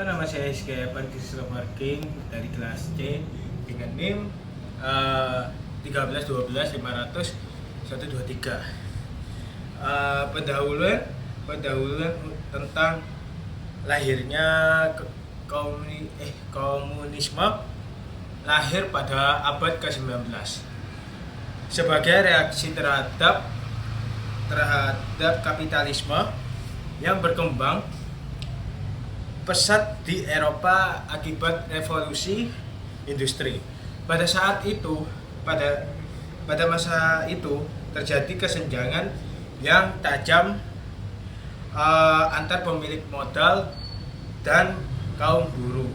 Nama saya Rizky Evan Marking dari kelas C dengan NIM 13 12 500 123. Pendahuluan tentang lahirnya komunisme lahir pada abad ke-19 sebagai reaksi terhadap kapitalisme yang berkembang pesat di Eropa akibat revolusi industri. Pada masa itu terjadi kesenjangan yang tajam antar pemilik modal dan kaum buruh.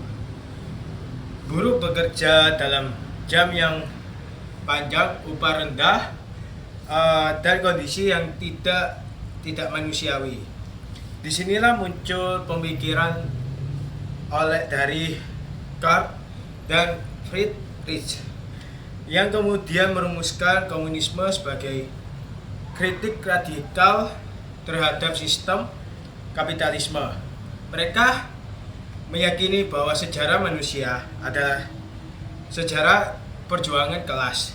Buruh bekerja dalam jam yang panjang, upah rendah, dan kondisi yang tidak manusiawi. Disinilah muncul pemikiran dari Karl dan Friedrich yang kemudian merumuskan komunisme sebagai kritik radikal terhadap sistem kapitalisme. Mereka meyakini bahwa sejarah manusia adalah sejarah perjuangan kelas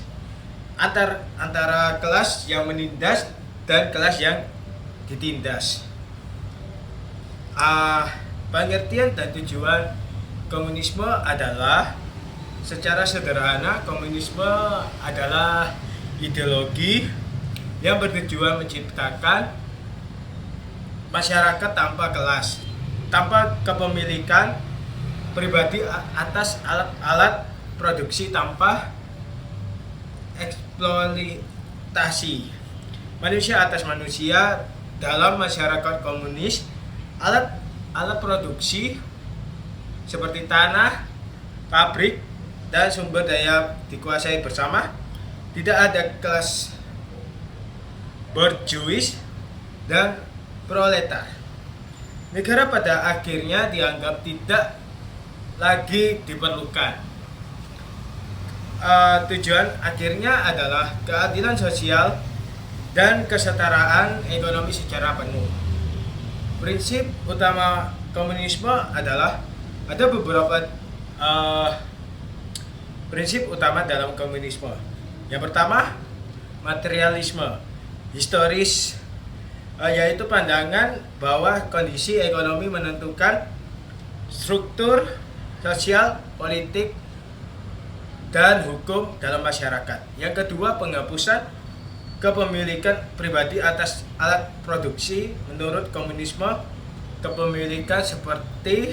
antara kelas yang menindas dan kelas yang ditindas. Pengertian dan tujuan komunisme adalah secara sederhana, komunisme adalah ideologi yang bertujuan menciptakan masyarakat tanpa kelas, tanpa kepemilikan pribadi atas alat-alat produksi, tanpa eksploitasi manusia atas manusia. Dalam masyarakat komunis, alat produksi seperti tanah, pabrik, dan sumber daya dikuasai bersama. Tidak ada kelas borjuis dan proletar. Negara pada akhirnya dianggap tidak lagi diperlukan. Tujuan akhirnya adalah keadilan sosial dan kesetaraan ekonomi secara penuh. Prinsip utama komunisme adalah ada beberapa prinsip utama dalam komunisme. Yang pertama, materialisme historis, yaitu pandangan bahwa kondisi ekonomi menentukan struktur sosial, politik, dan hukum dalam masyarakat. Yang kedua, penghapusan kepemilikan pribadi atas alat produksi. Menurut komunisme, kepemilikan seperti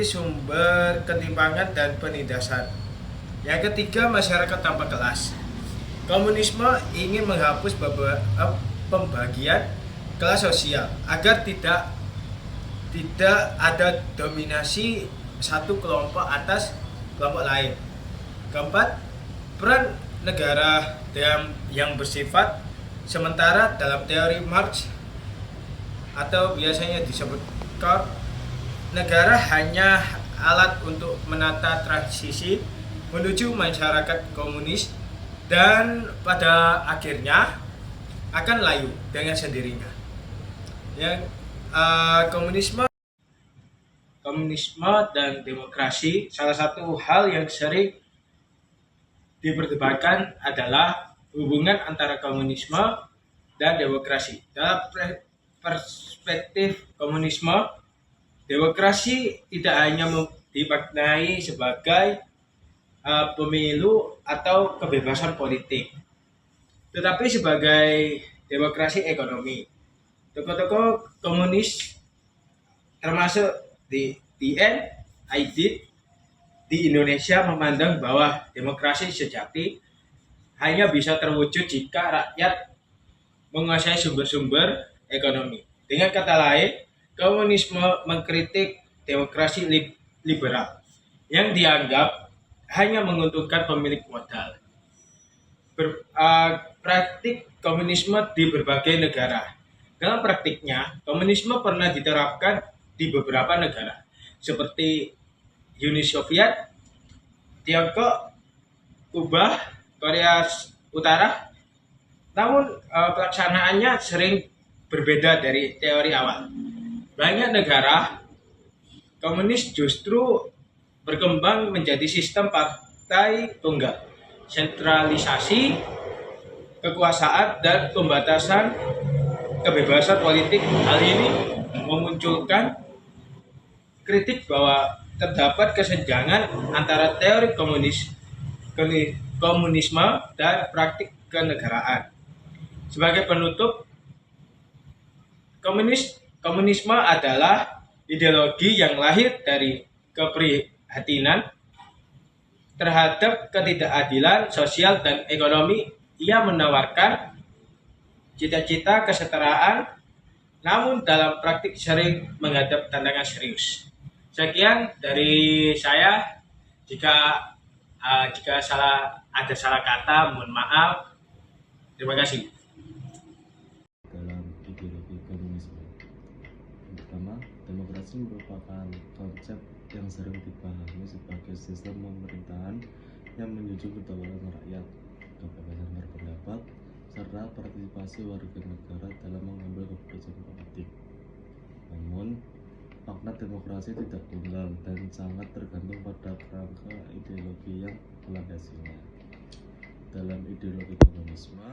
sumber ketimpangan dan penindasan. Yang ketiga, masyarakat tanpa kelas. Komunisme ingin menghapus pembagian kelas sosial agar tidak ada dominasi satu kelompok atas kelompok lain. Keempat, peran negara yang bersifat sementara dalam teori Marx atau biasanya disebut Karl. Negara hanya alat untuk menata transisi menuju masyarakat komunis dan pada akhirnya akan layu dengan sendirinya. Yang komunisme dan demokrasi, salah satu hal yang sering diperdebatkan adalah hubungan antara komunisme dan demokrasi. Dalam perspektif komunisme, demokrasi tidak hanya dimaknai sebagai pemilu atau kebebasan politik, tetapi sebagai demokrasi ekonomi. Tokoh-tokoh komunis termasuk di Indonesia memandang bahwa demokrasi sejati hanya bisa terwujud jika rakyat menguasai sumber-sumber ekonomi. Dengan kata lain, komunisme mengkritik demokrasi liberal yang dianggap hanya menguntungkan pemilik modal. Praktik komunisme di berbagai negara. Dalam praktiknya, komunisme pernah diterapkan di beberapa negara seperti Uni Soviet, Tiongkok, Kuba, Korea Utara. Namun pelaksanaannya sering berbeda dari teori awal. banyak negara komunis justru berkembang menjadi sistem partai tunggal, sentralisasi kekuasaan dan pembatasan kebebasan politik. Hal ini memunculkan kritik bahwa terdapat kesenjangan antara teori komunisme dan praktik kenegaraan. Sebagai penutup, komunisme adalah ideologi yang lahir dari keprihatinan terhadap ketidakadilan sosial dan ekonomi. Ia menawarkan cita-cita kesetaraan, namun dalam praktik sering menghadap tantangan serius. Sekian dari saya. Jika ada salah kata, mohon maaf. Terima kasih. Dalam ideologi komunisme, yang pertama, demokrasi merupakan konsep yang sering dipahami sebagai sistem pemerintahan yang menjunjung kedaulatan rakyat, kebebasan berpendapat, serta partisipasi warga negara dalam mengambil keputusan politik. Namun, makna demokrasi tidak tunggal dan sangat tergantung pada kerangka ideologi yang melandasinya. Dalam ideologi komunisme,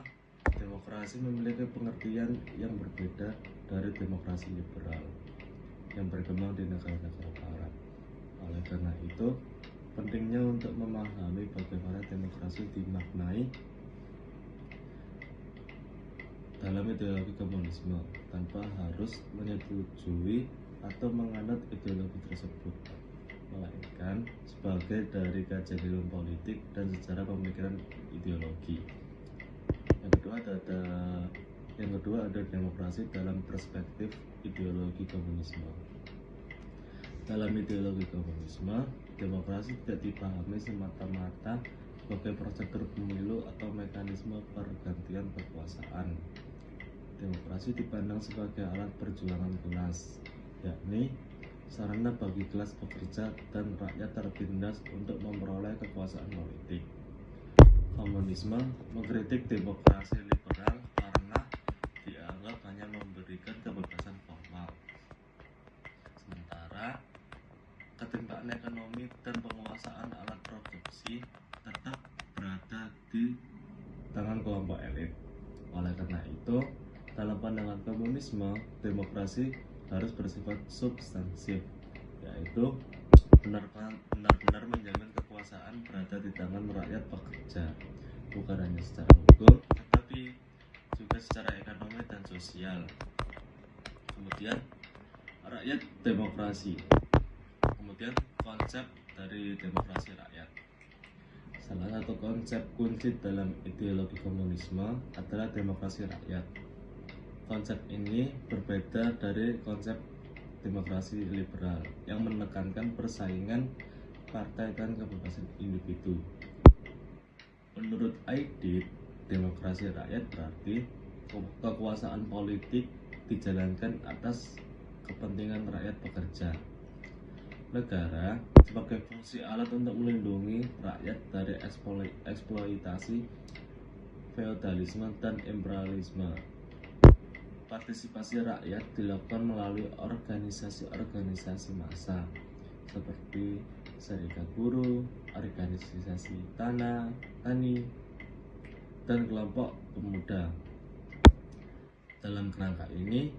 demokrasi memiliki pengertian yang berbeda dari demokrasi liberal yang berkembang di negara-negara barat. Oleh karena itu, pentingnya untuk memahami bagaimana demokrasi dimaknai dalam ideologi komunisme tanpa harus menyetujui atau menganut ideologi tersebut, melainkan sebagai dari kajian ilmu politik dan sejarah pemikiran ideologi. Yang kedua ada demokrasi dalam perspektif ideologi komunisme. Dalam ideologi komunisme, demokrasi tidak dipahami semata-mata sebagai prosedur pemilu atau mekanisme pergantian kekuasaan. Demokrasi dipandang sebagai alat perjuangan kelas, yakni sarana bagi kelas pekerja dan rakyat tertindas untuk memperoleh kekuasaan politik. Komunisme mengkritik demokrasi liberal karena dianggap hanya memberikan kebebasan formal, sementara ketimpaan ekonomi dan penguasaan alat produksi tetap berada di tangan kelompok elit. Oleh karena itu, dalam pandangan komunisme, demokrasi harus bersifat substansif, yaitu benar-benar menjamin kekuasaan berada di tangan rakyat pekerja, bukan hanya secara hukum, tetapi juga secara ekonomi dan sosial. Kemudian, rakyat demokrasi. Kemudian, konsep dari demokrasi rakyat. Salah satu konsep kunci dalam ideologi komunisme adalah demokrasi rakyat. Konsep ini berbeda dari konsep demokrasi liberal yang menekankan persaingan partai dan kebebasan individu. Menurut Aidit, demokrasi rakyat berarti kekuasaan politik dijalankan atas kepentingan rakyat pekerja. Negara sebagai fungsi alat untuk melindungi rakyat dari eksploitasi feodalisme dan imperialisme. Partisipasi rakyat dilakukan melalui organisasi-organisasi massa seperti serikat buruh, organisasi tani, dan kelompok pemuda. Dalam kerangka ini,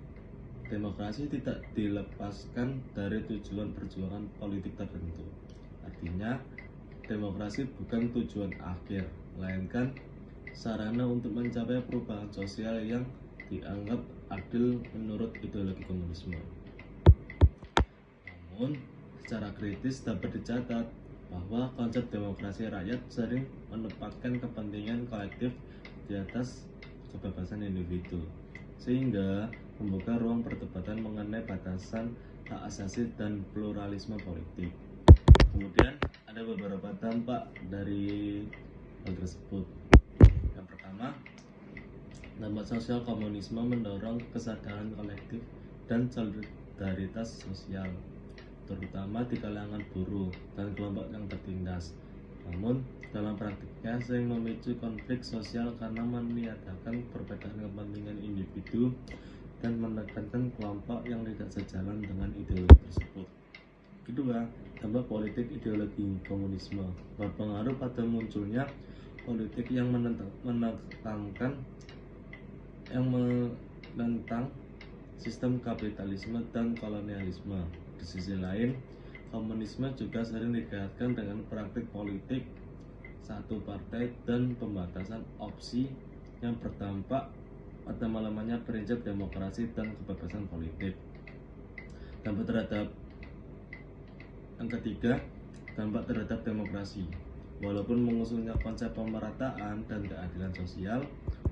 demokrasi tidak dilepaskan dari tujuan perjuangan politik tertentu. Artinya, demokrasi bukan tujuan akhir, melainkan sarana untuk mencapai perubahan sosial yang dianggap adil menurut ideologi komunisme. Namun, secara kritis dapat dicatat bahwa konsep demokrasi rakyat sering menempatkan kepentingan kolektif di atas kebebasan individu, sehingga membuka ruang perdebatan mengenai batasan hak asasi dan pluralisme politik. Kemudian ada beberapa dampak dari hal tersebut. Yang pertama, dampak sosial komunisme mendorong kesadaran kolektif dan solidaritas sosial, terutama di kalangan buruh dan kelompok yang tertindas. Namun, dalam praktiknya sering memicu konflik sosial karena meniadakan perbedaan kepentingan individu dan menekankan kelompok yang tidak sejalan dengan ideologi tersebut. Kedua, dampak politik ideologi komunisme berpengaruh pada munculnya politik yang menentang sistem kapitalisme dan kolonialisme. Di sisi lain, komunisme juga sering dikaitkan dengan praktik politik satu partai dan pembatasan opsi yang berdampak pada melemahnya prinsip demokrasi dan kebebasan politik. Dampak terhadap yang ketiga, dampak terhadap demokrasi. Walaupun mengusungnya konsep pemerataan dan keadilan sosial,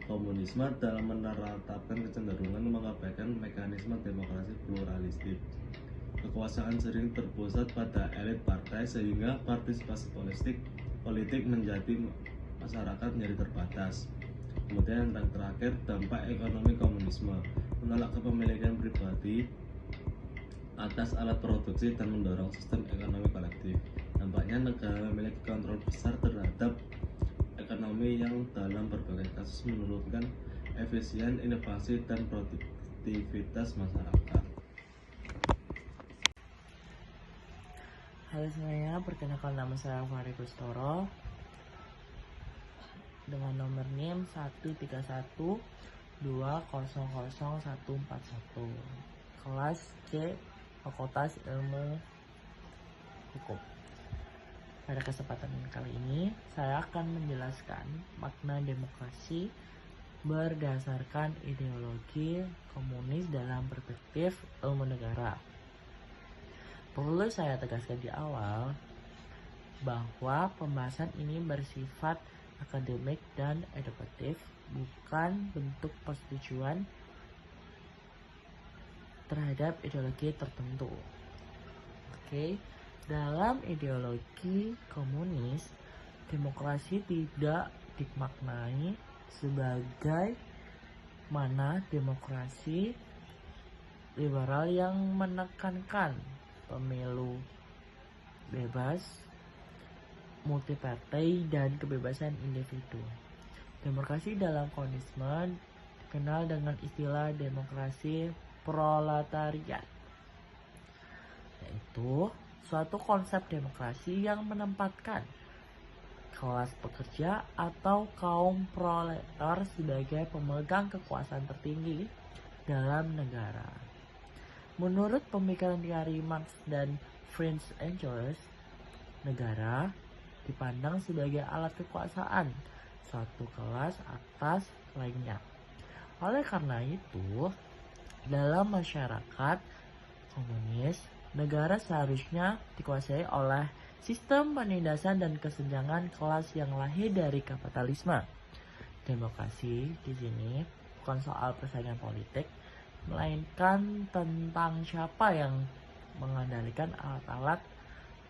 komunisme dalam menerapkan kecenderungan mengabaikan mekanisme demokrasi pluralistik. Kekuasaan sering terpusat pada elit partai sehingga partisipasi politik menjadi masyarakat menjadi terbatas. Kemudian yang terakhir, dampak ekonomi komunisme menolak kepemilikan pribadi atas alat produksi dan mendorong sistem ekonomi kolektif. Dampaknya negara memiliki kontrol besar terhadap ekonomi yang dalam berbagai kasus menurunkan efisien inovasi dan produktivitas masyarakat. Halo semuanya, perkenalkan nama saya Fahri Kustoro dengan nomor NIM 131200141, kelas C, Fakultas Ilmu Hukum. Pada kesempatan kali ini, saya akan menjelaskan makna demokrasi berdasarkan ideologi komunis dalam perspektif ilmu negara. Perlu saya tegaskan di awal bahwa pembahasan ini bersifat akademik dan edukatif, bukan bentuk persetujuan terhadap ideologi tertentu. Oke, dalam ideologi komunis, demokrasi tidak dimaknai sebagai mana demokrasi liberal yang menekankan pemilu bebas, multipartai, dan kebebasan individu. Demokrasi dalam komunisme dikenal dengan istilah demokrasi proletariat, yaitu suatu konsep demokrasi yang menempatkan kelas pekerja atau kaum proletar sebagai pemegang kekuasaan tertinggi dalam negara. Menurut pemikiran dari Marx dan Friedrich Engels, negara dipandang sebagai alat kekuasaan suatu kelas atas lainnya. Oleh karena itu, dalam masyarakat komunis, negara seharusnya dikuasai oleh sistem penindasan dan kesenjangan kelas yang lahir dari kapitalisme. Demokrasi di sini bukan soal persaingan politik, melainkan tentang siapa yang mengendalikan alat-alat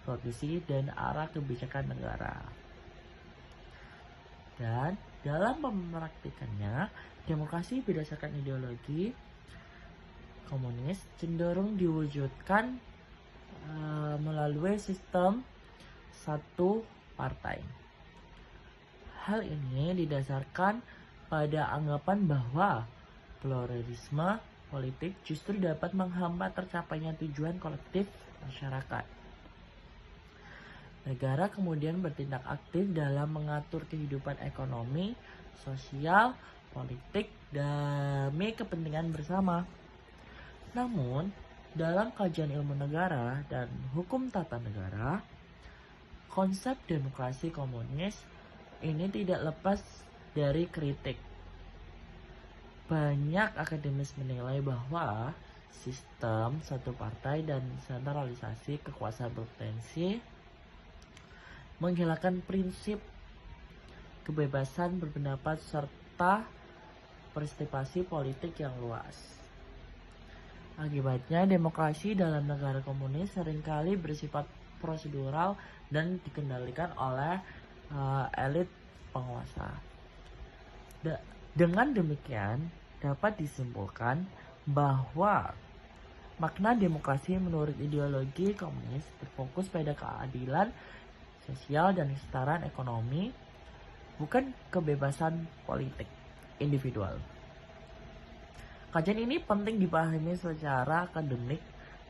produksi dan arah kebijakan negara. Dan dalam mempraktikannya, demokrasi berdasarkan ideologi komunis cenderung diwujudkan melalui sistem satu partai. Hal ini didasarkan pada anggapan bahwa pluralisme politik justru dapat menghambat tercapainya tujuan kolektif masyarakat. Negara kemudian bertindak aktif dalam mengatur kehidupan ekonomi, sosial, politik demi kepentingan bersama. Namun, dalam kajian ilmu negara dan hukum tata negara, konsep demokrasi komunis ini tidak lepas dari kritik. Banyak akademis menilai bahwa sistem satu partai dan sentralisasi kekuasaan berpotensi menghilangkan prinsip kebebasan berpendapat serta partisipasi politik yang luas. Akibatnya, demokrasi dalam negara komunis seringkali bersifat prosedural dan dikendalikan oleh elit penguasa. Dengan demikian, dapat disimpulkan bahwa makna demokrasi menurut ideologi komunis berfokus pada keadilan sosial dan kesetaraan ekonomi, bukan kebebasan politik individual. Kajian ini penting dipahami secara akademik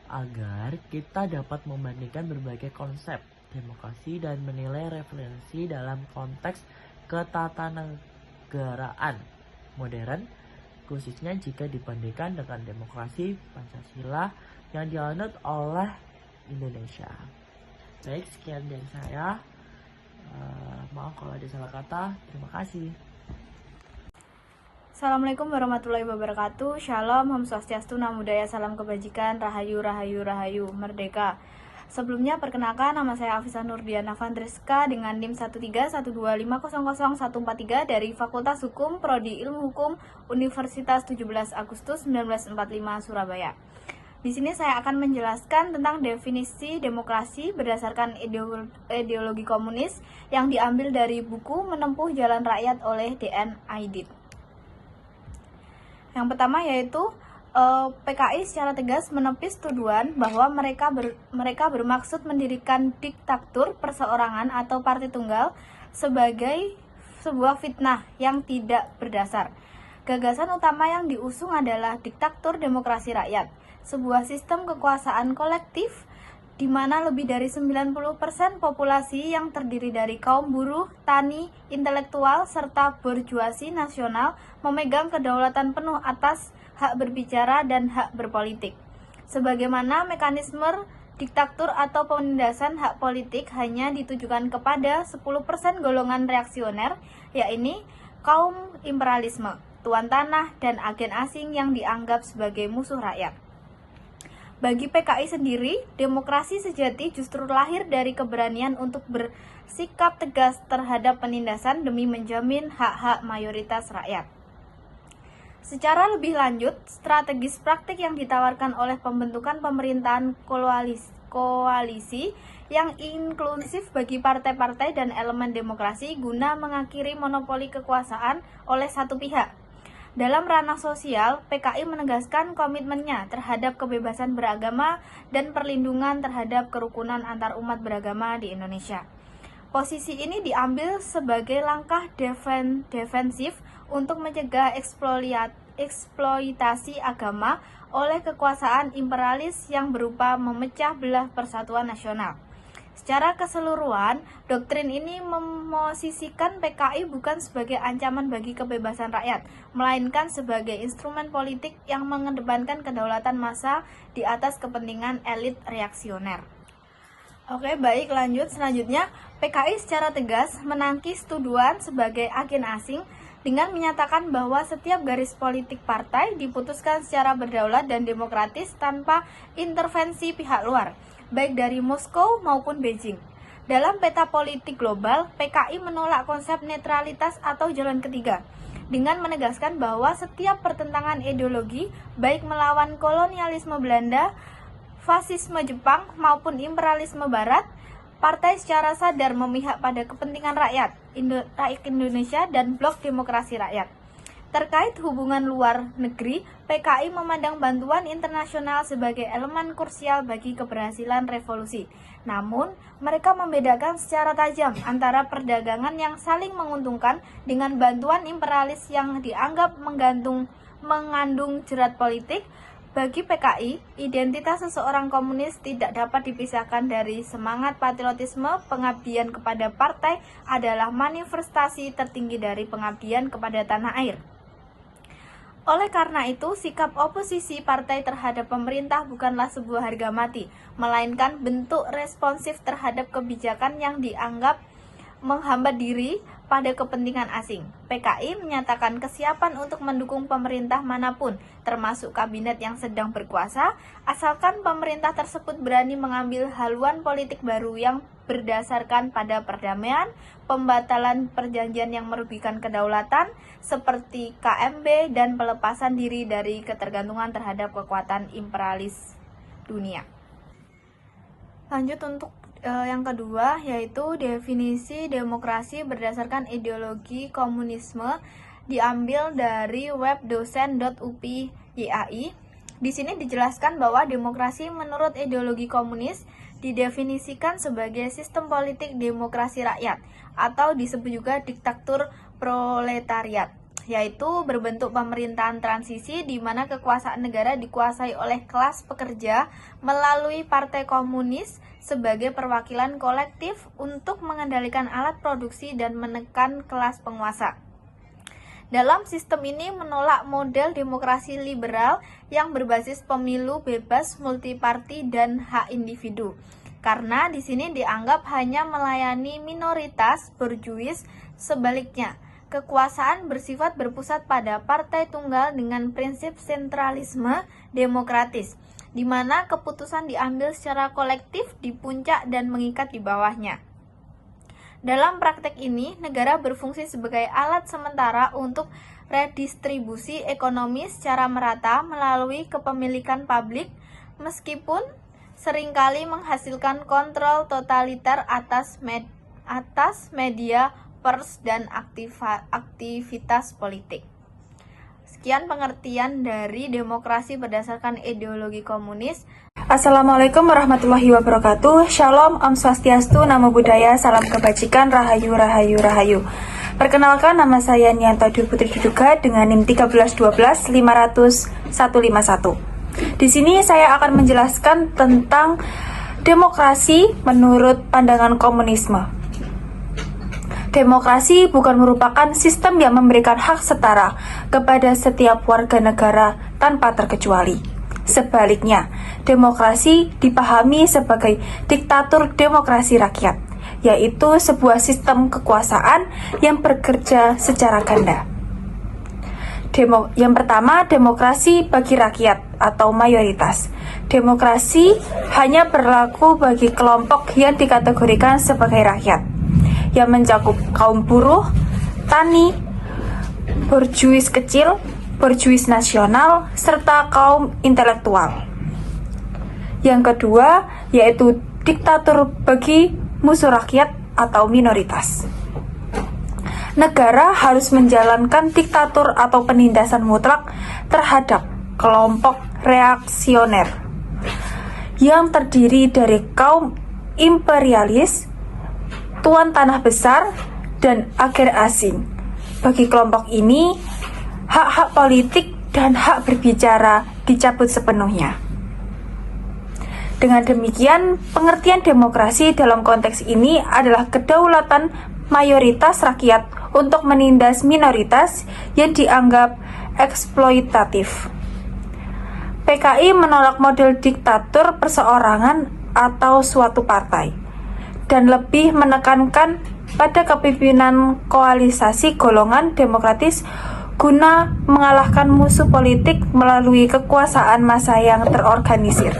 agar kita dapat membandingkan berbagai konsep demokrasi dan menilai referensi dalam konteks ketatanegaraan modern, khususnya jika dibandingkan dengan demokrasi Pancasila yang dianut oleh Indonesia. Baik, sekian dari saya. Maaf kalau ada salah kata. Terima kasih. Assalamualaikum warahmatullahi wabarakatuh. Shalom, Om Swastiastu, Namo Buddhaya, salam kebajikan, Rahayu, Rahayu, Rahayu, Merdeka. Sebelumnya perkenalkan, nama saya Afisa Nurdiana Vandreska dengan NIM 13125000143 dari Fakultas Hukum Prodi Ilmu Hukum Universitas 17 Agustus 1945 Surabaya. Di sini saya akan menjelaskan tentang definisi demokrasi berdasarkan ideologi komunis yang diambil dari buku Menempuh Jalan Rakyat oleh D.N. Aidit. Yang pertama yaitu PKI secara tegas menepis tuduhan bahwa mereka bermaksud mendirikan diktatur perseorangan atau partai tunggal sebagai sebuah fitnah yang tidak berdasar. Gagasan utama yang diusung adalah diktatur demokrasi rakyat, sebuah sistem kekuasaan kolektif di mana lebih dari 90% populasi yang terdiri dari kaum buruh, tani, intelektual, serta borjuasi nasional memegang kedaulatan penuh atas hak berbicara dan hak berpolitik. Sebagaimana mekanisme diktatur atau penindasan hak politik hanya ditujukan kepada 10% golongan reaksioner, yaitu kaum imperialisme, tuan tanah, dan agen asing yang dianggap sebagai musuh rakyat. Bagi PKI sendiri, demokrasi sejati justru lahir dari keberanian untuk bersikap tegas terhadap penindasan demi menjamin hak-hak mayoritas rakyat. Secara lebih lanjut, strategis praktik yang ditawarkan oleh pembentukan pemerintahan koalisi yang inklusif bagi partai-partai dan elemen demokrasi guna mengakhiri monopoli kekuasaan oleh satu pihak. Dalam ranah sosial, PKI menegaskan komitmennya terhadap kebebasan beragama dan perlindungan terhadap kerukunan antar umat beragama di Indonesia. Posisi ini diambil sebagai langkah defensif untuk mencegah eksploitasi agama oleh kekuasaan imperialis yang berupa memecah belah persatuan nasional. Secara keseluruhan, doktrin ini memosisikan PKI bukan sebagai ancaman bagi kebebasan rakyat, melainkan sebagai instrumen politik yang mengedepankan kedaulatan massa di atas kepentingan elit reaksioner. Oke, baik, lanjut. Selanjutnya, PKI secara tegas menangkis tuduhan sebagai agen asing dengan menyatakan bahwa setiap garis politik partai diputuskan secara berdaulat dan demokratis tanpa intervensi pihak luar, baik dari Moskow maupun Beijing. Dalam peta politik global, PKI menolak konsep netralitas atau jalan ketiga, dengan menegaskan bahwa setiap pertentangan ideologi, baik melawan kolonialisme Belanda, fasisme Jepang, maupun imperialisme Barat, partai secara sadar memihak pada kepentingan rakyat Indonesia dan blok demokrasi rakyat. Terkait hubungan luar negeri, PKI memandang bantuan internasional sebagai elemen krusial bagi keberhasilan revolusi. Namun, mereka membedakan secara tajam antara perdagangan yang saling menguntungkan dengan bantuan imperialis yang dianggap mengandung jerat politik. Bagi PKI, identitas seseorang komunis tidak dapat dipisahkan dari semangat patriotisme. Pengabdian kepada partai adalah manifestasi tertinggi dari pengabdian kepada tanah air. Oleh karena itu, sikap oposisi partai terhadap pemerintah bukanlah sebuah harga mati, melainkan bentuk responsif terhadap kebijakan yang dianggap menghambat diri pada kepentingan asing. PKI menyatakan kesiapan untuk mendukung pemerintah manapun, termasuk kabinet yang sedang berkuasa, asalkan pemerintah tersebut berani mengambil haluan politik baru yang berdasarkan pada perdamaian, pembatalan perjanjian yang merugikan kedaulatan, seperti KMB, dan pelepasan diri dari ketergantungan terhadap kekuatan imperialis dunia. Lanjut untuk yang kedua, yaitu definisi demokrasi berdasarkan ideologi komunisme, diambil dari web dosen.upi.yai. Di sini dijelaskan bahwa demokrasi menurut ideologi komunis didefinisikan sebagai sistem politik demokrasi rakyat atau disebut juga diktatur proletariat yaitu berbentuk pemerintahan transisi di mana kekuasaan negara dikuasai oleh kelas pekerja melalui Partai Komunis sebagai perwakilan kolektif untuk mengendalikan alat produksi dan menekan kelas penguasa. Dalam sistem ini menolak model demokrasi liberal yang berbasis pemilu bebas, multiparti, dan hak individu. Karena di sini dianggap hanya melayani minoritas borjuis. Sebaliknya, kekuasaan bersifat berpusat pada partai tunggal dengan prinsip sentralisme demokratis, di mana keputusan diambil secara kolektif di puncak dan mengikat di bawahnya. Dalam praktek ini, negara berfungsi sebagai alat sementara untuk redistribusi ekonomi secara merata melalui kepemilikan publik, meskipun seringkali menghasilkan kontrol totaliter atas media, pers, dan aktivitas politik. Sekian pengertian dari demokrasi berdasarkan ideologi komunis. Assalamualaikum warahmatullahi wabarakatuh. Shalom, Om Swastiastu, Namo Buddhaya, Salam Kebajikan, Rahayu, Rahayu, Rahayu. Perkenalkan, nama saya Nianto Dwi Putri Duduga dengan NIM 131250151. Di sini saya akan menjelaskan tentang demokrasi menurut pandangan komunisme. Demokrasi bukan merupakan sistem yang memberikan hak setara kepada setiap warga negara tanpa terkecuali. Sebaliknya, demokrasi dipahami sebagai diktatur demokrasi rakyat, yaitu sebuah sistem kekuasaan yang bekerja secara ganda. Yang pertama, demokrasi bagi rakyat atau mayoritas. Demokrasi hanya berlaku bagi kelompok yang dikategorikan sebagai rakyat, yang mencakup kaum buruh, tani, borjuis kecil, borjuis nasional, serta kaum intelektual. Yang kedua, yaitu diktatur bagi musuh rakyat atau minoritas. Negara harus menjalankan diktatur atau penindasan mutlak terhadap kelompok reaksioner yang terdiri dari kaum imperialis, tuan tanah besar, dan agen asing. Bagi kelompok ini, hak-hak politik dan hak berbicara dicabut sepenuhnya. Dengan demikian, pengertian demokrasi dalam konteks ini adalah kedaulatan mayoritas rakyat untuk menindas minoritas yang dianggap eksploitatif. PKI menolak model diktatur perseorangan atau suatu partai, dan lebih menekankan pada kepemimpinan koalisasi golongan demokratis guna mengalahkan musuh politik melalui kekuasaan massa yang terorganisir.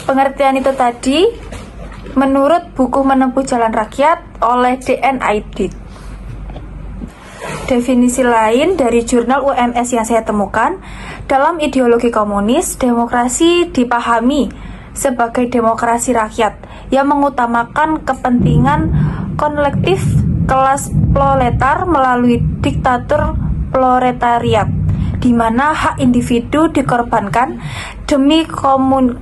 Pengertian itu tadi menurut buku Menempuh Jalan Rakyat oleh D.N. Aidit. Definisi lain dari jurnal UMS yang saya temukan, dalam ideologi komunis, demokrasi dipahami sebagai demokrasi rakyat yang mengutamakan kepentingan kolektif kelas proletar melalui diktatur proletariat, di mana hak individu dikorbankan demi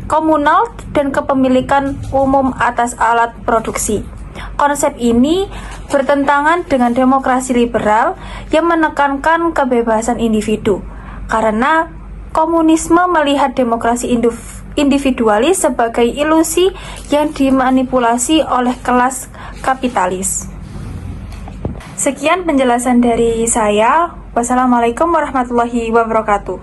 komunal dan kepemilikan umum atas alat produksi. Konsep ini bertentangan dengan demokrasi liberal yang menekankan kebebasan individu, karena komunisme melihat demokrasi individualis sebagai ilusi yang dimanipulasi oleh kelas kapitalis. Sekian penjelasan dari saya. Wassalamualaikum warahmatullahi wabarakatuh.